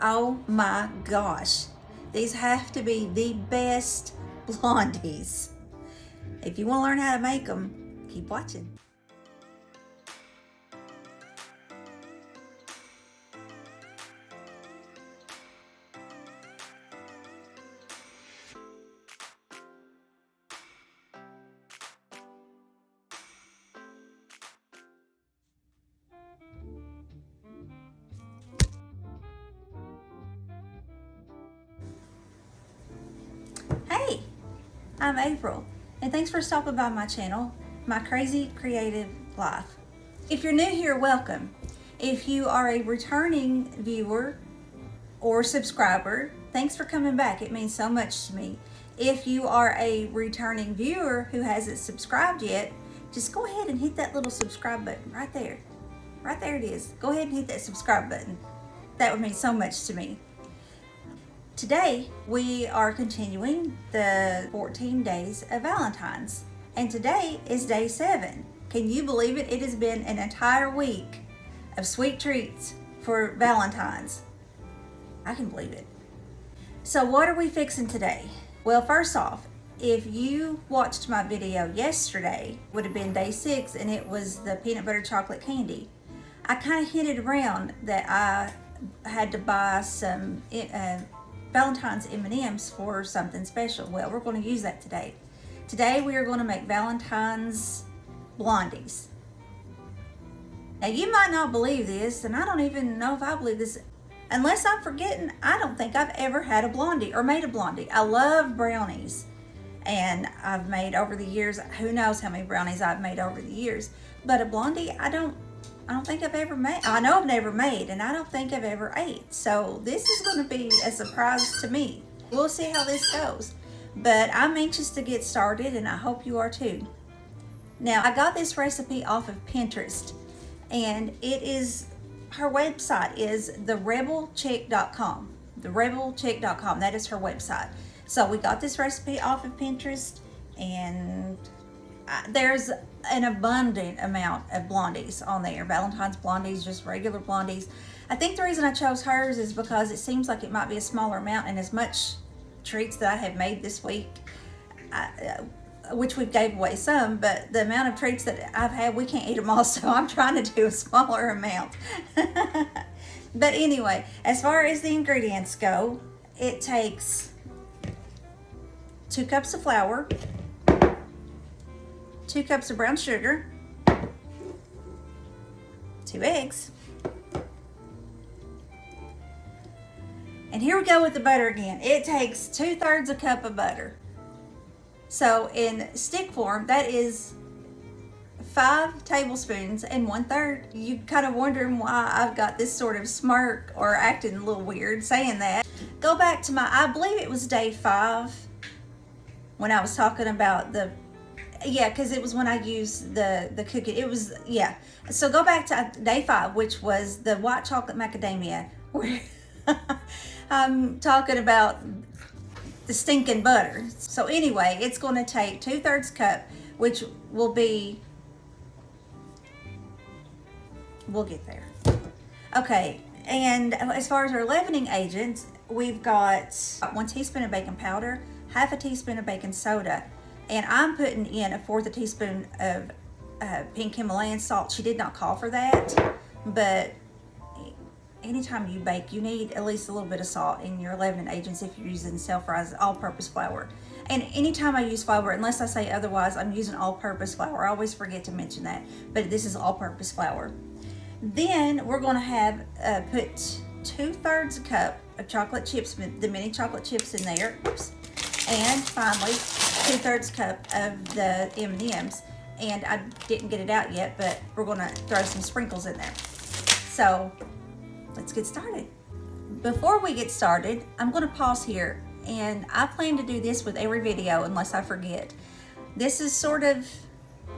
Oh my gosh. These have to be the best blondies. If you want to learn how to make them, keep watching. Hey, I'm April, and thanks for stopping by my channel, My Crazy Creative Life. If you're new here, welcome. If you are a returning viewer or subscriber, thanks for coming back. It means so much to me. If you are a returning viewer who hasn't subscribed yet, just go ahead and hit that little subscribe button right there. Right there it is. Go ahead and hit that subscribe button. That would mean so much to me. Today, we are continuing the 14 days of Valentines, and today is day 7. Can you believe it? It has been an entire week of sweet treats for Valentines. I can believe it. So what are we fixing today? Well, first off, if you watched my video yesterday, it would have been day 6, and it was the peanut butter chocolate candy. I kind of hinted around that I had to buy some Valentines M&Ms for something special. Well, we're going to use that today. Today we are going to make Valentines Blondies. Now you might not believe this, and I don't even know if I believe this. Unless I'm forgetting, I don't think I've ever had a blondie or made a blondie. I love brownies, and I've made over the years, who knows how many brownies I've made over the years. But a blondie, I don't think I've ever made. I know I've never made, and I don't think I've ever ate. So this is going to be a surprise to me. We'll see how this goes. But I'm anxious to get started, and I hope you are too. Now, I got this recipe off of Pinterest, and her website is therebelchick.com. Therebelchick.com, that is her website. So we got this recipe off of Pinterest, and there's an abundant amount of blondies on there. Valentine's blondies, just regular blondies. I think the reason I chose hers is because it seems like it might be a smaller amount, and as much treats that I have made this week, which we've gave away some, but the amount of treats that I've had, we can't eat them all, so I'm trying to do a smaller amount. But anyway, as far as the ingredients go, it takes 2 cups of flour, 2 cups of brown sugar, 2 eggs, and here we go with the butter again. It takes 2/3 a cup of butter. So in stick form, that is 5 tablespoons and 1/3. You kind of wondering why I've got this sort of smirk or acting a little weird saying that. Go back to I believe it was day 5 when I was talking about because it was when I used the cookie. It was, yeah. So go back to day 5, which was the white chocolate macadamia, where I'm talking about the stinking butter. So anyway, it's going to take 2/3 cup, which will be, we'll get there. Okay, and as far as our leavening agents, we've got 1 teaspoon of baking powder, 1/2 teaspoon of baking soda, and I'm putting in 1/4 teaspoon of pink Himalayan salt. She did not call for that, but anytime you bake, you need at least a little bit of salt in your leavening agents if you're using self-rise all-purpose flour. And anytime I use flour, unless I say otherwise, I'm using all-purpose flour. I always forget to mention that, but this is all-purpose flour. Then we're going to put 2/3 cup of chocolate chips, the mini chocolate chips in there. Oops. And finally, 2/3 cup of the M&Ms. And I didn't get it out yet, but we're going to throw some sprinkles in there. So let's get started. Before we get started, I'm going to pause here, and I plan to do this with every video unless I forget. This is sort of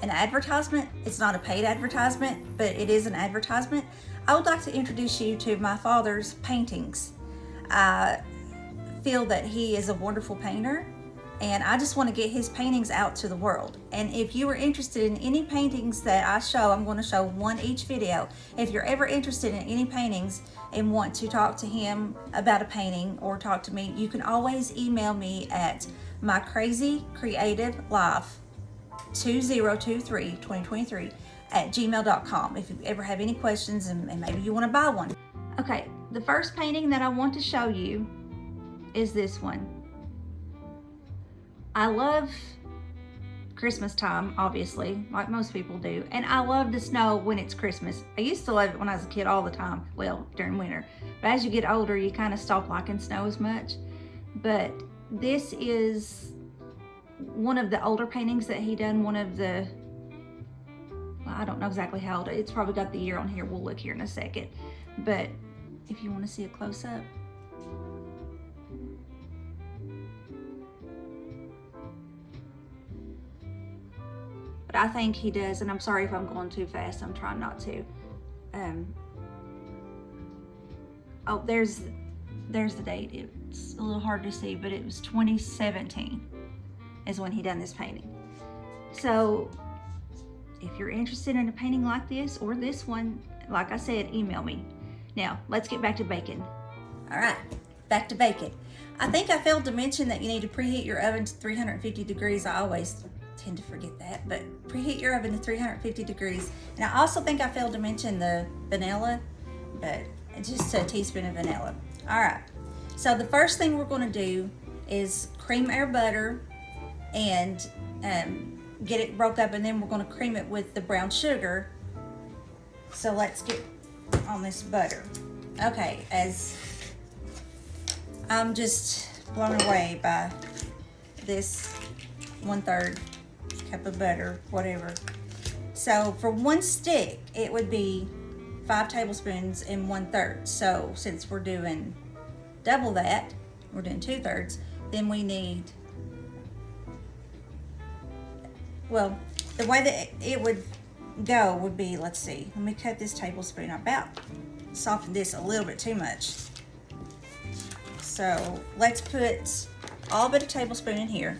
an advertisement. It's not a paid advertisement, but it is an advertisement. I would like to introduce you to my father's paintings. I feel that he is a wonderful painter. and I just want to get his paintings out to the world. And if you are interested in any paintings that I show, I'm going to show one each video. If you're ever interested in any paintings and want to talk to him about a painting or talk to me, you can always email me at mycrazycreativelife2023 at gmail.com if you ever have any questions and maybe you want to buy one. Okay, the first painting that I want to show you is this one. I love Christmas time, obviously, like most people do, and I love the snow when it's Christmas. I used to love it when I was a kid all the time, well, during winter, but as you get older, you kind of stop liking snow as much. But this is one of the older paintings that he done, one of the, well, I don't know exactly how old, it's probably got the year on here, we'll look here in a second, but if you want to see a close-up. But I think he does, and I'm sorry if I'm going too fast, I'm trying not to. Oh, there's the date. It's a little hard to see, but it was 2017 is when he done this painting. So if you're interested in a painting like this or this one, like I said, email me. Now, let's get back to baking. All right, back to baking. I think I failed to mention that you need to preheat your oven to 350 degrees. I always tend to forget that, but preheat your oven to 350 degrees. And I also think I failed to mention the vanilla, but just a teaspoon of vanilla. All right, so the first thing we're gonna do is cream our butter and get it broke up, and then we're gonna cream it with the brown sugar. So let's get on this butter. Okay, as I'm just blown away by this 1/3 cup of butter, whatever. So for one stick, it would be 5 tablespoons and 1/3. So since we're doing double that, we're doing 2/3, then we need, well, the way that it would go would be, let's see, let me cut this tablespoon. I about softened this a little bit too much. So let's put all but a tablespoon in here.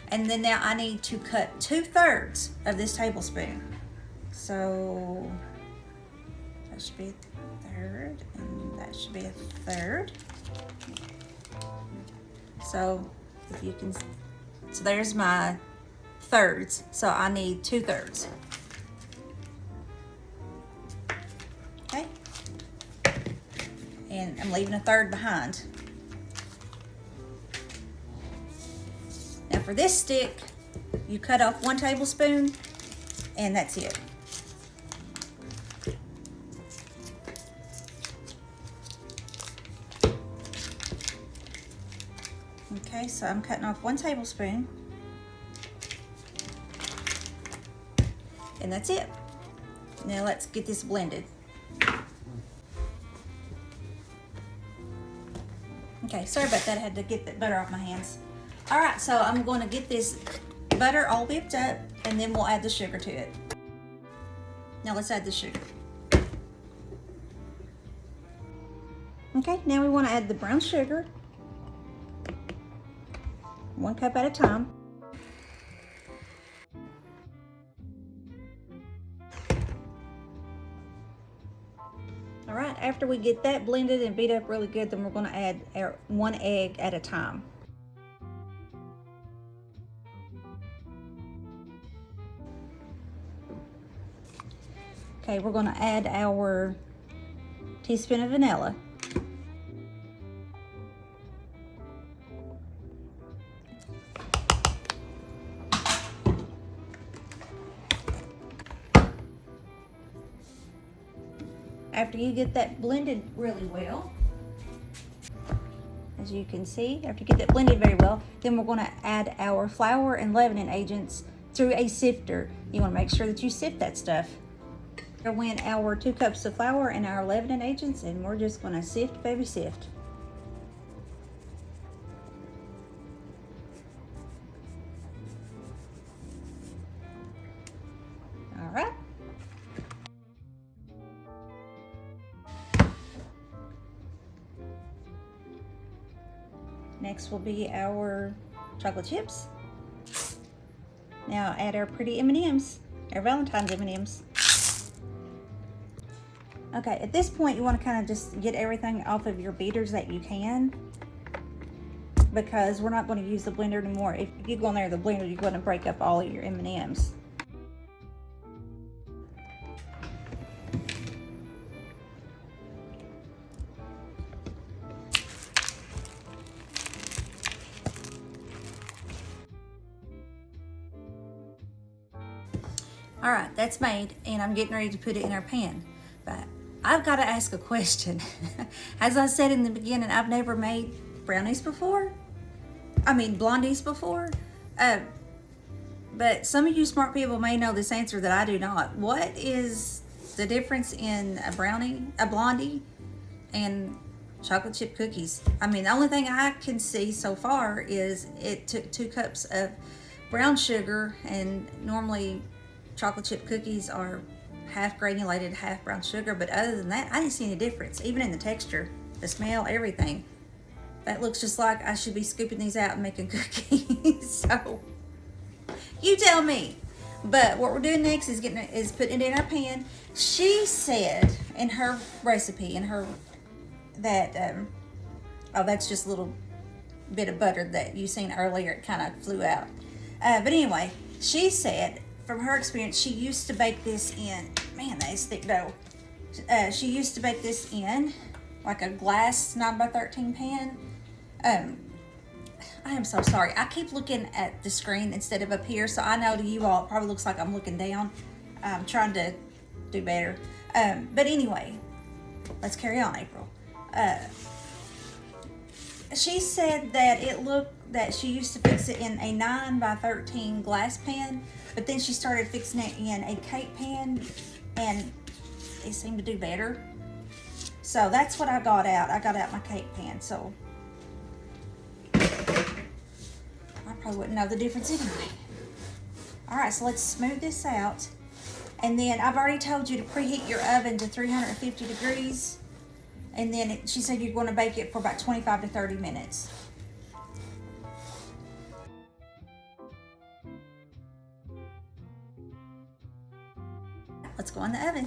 And then now I need to cut 2/3 of this tablespoon. So that should be a third, and that should be a third. So if you can, so there's my thirds. So I need 2/3. Okay. And I'm leaving a third behind. Now for this stick, you cut off 1 tablespoon and that's it. Okay, so I'm cutting off 1 tablespoon and that's it. Now let's get this blended. Okay, sorry about that, I had to get the butter off my hands. All right, so I'm going to get this butter all whipped up and then we'll add the sugar to it. Now let's add the sugar. Okay, now we want to add the brown sugar. 1 cup at a time. All right, after we get that blended and beat up really good, then we're going to add our 1 egg at a time. Okay, we're going to add our teaspoon of vanilla. After you get that blended really well, as you can see, after you get that blended very well, then we're going to add our flour and leavening agents through a sifter. You want to make sure that you sift that stuff. Throw in our 2 cups of flour and our leavening agents, and we're just going to sift, baby, sift. All right. Next will be our chocolate chips. Now add our pretty M&Ms, our Valentine's M&Ms. Okay, at this point you want to kind of just get everything off of your beaters that you can, because we're not going to use the blender anymore. If you go in there with the blender, you're going to break up all of your M&Ms. All right, that's made, and I'm getting ready to put it in our pan. But I've got to ask a question. As I said in the beginning, I've never made brownies before. I mean, blondies before. But some of you smart people may know this answer that I do not. What is the difference in a blondie, and chocolate chip cookies? I mean, the only thing I can see so far is it took 2 cups of brown sugar, and normally chocolate chip cookies are half granulated, half brown sugar. But other than that, I didn't see any difference, even in the texture, the smell, everything. That looks just like I should be scooping these out and making cookies. So you tell me. But what we're doing next is putting it in our pan. She said in her recipe, oh, that's just a little bit of butter that you seen earlier. It kind of flew out. But anyway, she said from her experience, she used to bake this in, man, that is thick dough. She used to bake this in like a glass 9x13 pan. I am so sorry. I keep looking at the screen instead of up here, so I know to you all it probably looks like I'm looking down. I'm trying to do better. But anyway, let's carry on, April. She said that she used to fix it in a 9x13 glass pan, but then she started fixing it in a cake pan, and it seemed to do better. So that's what I got out. I got out my cake pan, so I probably wouldn't know the difference anyway. All right, so let's smooth this out. And then I've already told you to preheat your oven to 350 degrees. And then she said you're going to bake it for about 25 to 30 minutes. Let's go in the oven.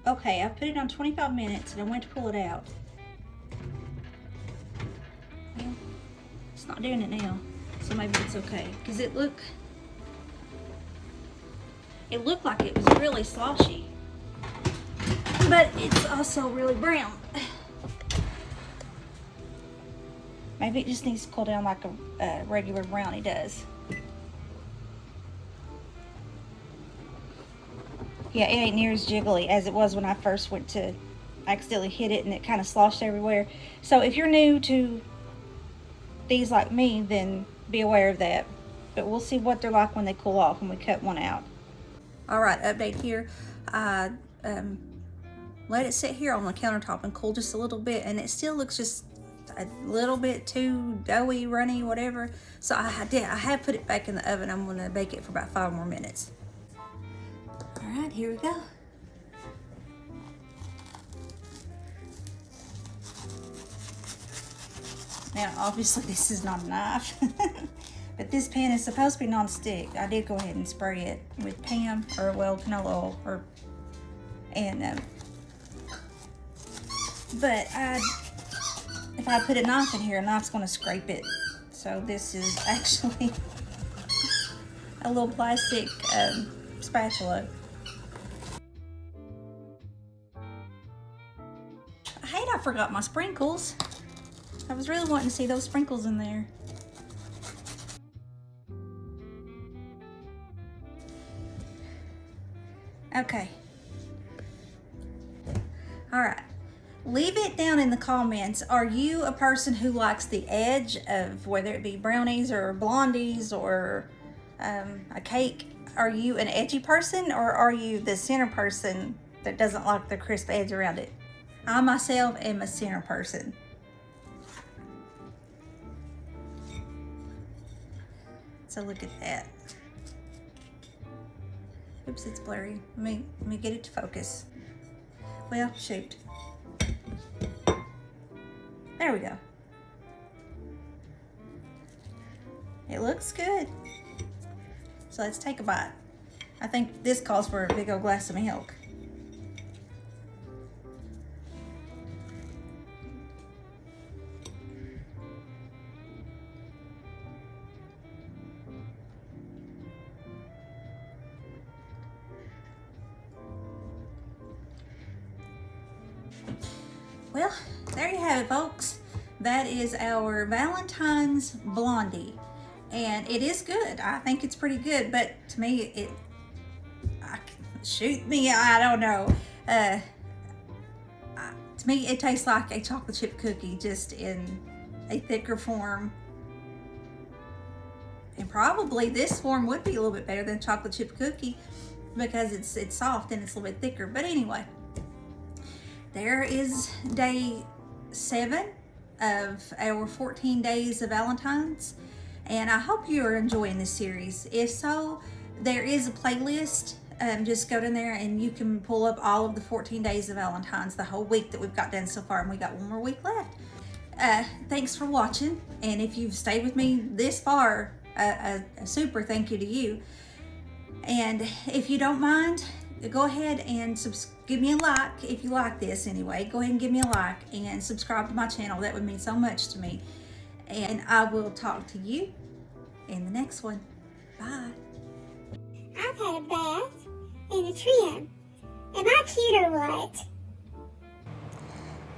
Okay, I put it on 25 minutes and I went to pull it out. Well, it's not doing it now, so maybe it's okay. Because it looked like it was really sloshy. But it's also really brown. Maybe it just needs to cool down like a regular brownie does. Yeah, it ain't near as jiggly as it was when I first went to accidentally hit it and it kind of sloshed everywhere. So if you're new to these like me, then be aware of that. But we'll see what they're like when they cool off, when we cut one out. All right, update here. I let it sit here on the countertop and cool just a little bit, and it still looks just a little bit too doughy, runny, whatever. So I have put it back in the oven. I'm gonna bake it for about 5 more minutes. All right, here we go. Now, obviously this is not a knife, but this pan is supposed to be non-stick. I did go ahead and spray it with Pam, or well, canola oil, but if I put a knife in here, a knife's gonna scrape it. So this is actually a little plastic spatula. I hate I forgot my sprinkles. I was really wanting to see those sprinkles in there. Okay. All right. Leave it down in the comments. Are you a person who likes the edge of whether it be brownies or blondies or a cake? Are you an edgy person, or are you the center person that doesn't like the crisp edge around it? I myself am a center person. So look at that. Oops, it's blurry. Let me get it to focus. Well, shoot. There we go. It looks good. So let's take a bite. I think this calls for a big old glass of milk. Well, there you have it, folks. That is our Valentine's Blondie. And it is good. I think it's pretty good, but to me, shoot me, I don't know. To me, it tastes like a chocolate chip cookie, just in a thicker form. And probably this form would be a little bit better than chocolate chip cookie because it's soft and it's a little bit thicker. But anyway, there is day 7 of our 14 days of Valentines. And I hope you are enjoying this series. If so, there is a playlist. Just go in there and you can pull up all of the 14 days of Valentines, the whole week that we've got done so far, and we got one more week left. Thanks for watching, and if you've stayed with me this far, a super thank you to you. And if you don't mind, go ahead and give me a like if you like this anyway. Go ahead and give me a like and subscribe to my channel. That would mean so much to me. And I will talk to you in the next one. Bye. I've had a bath and a trim. Am I cute or what?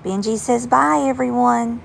Benji says bye, everyone.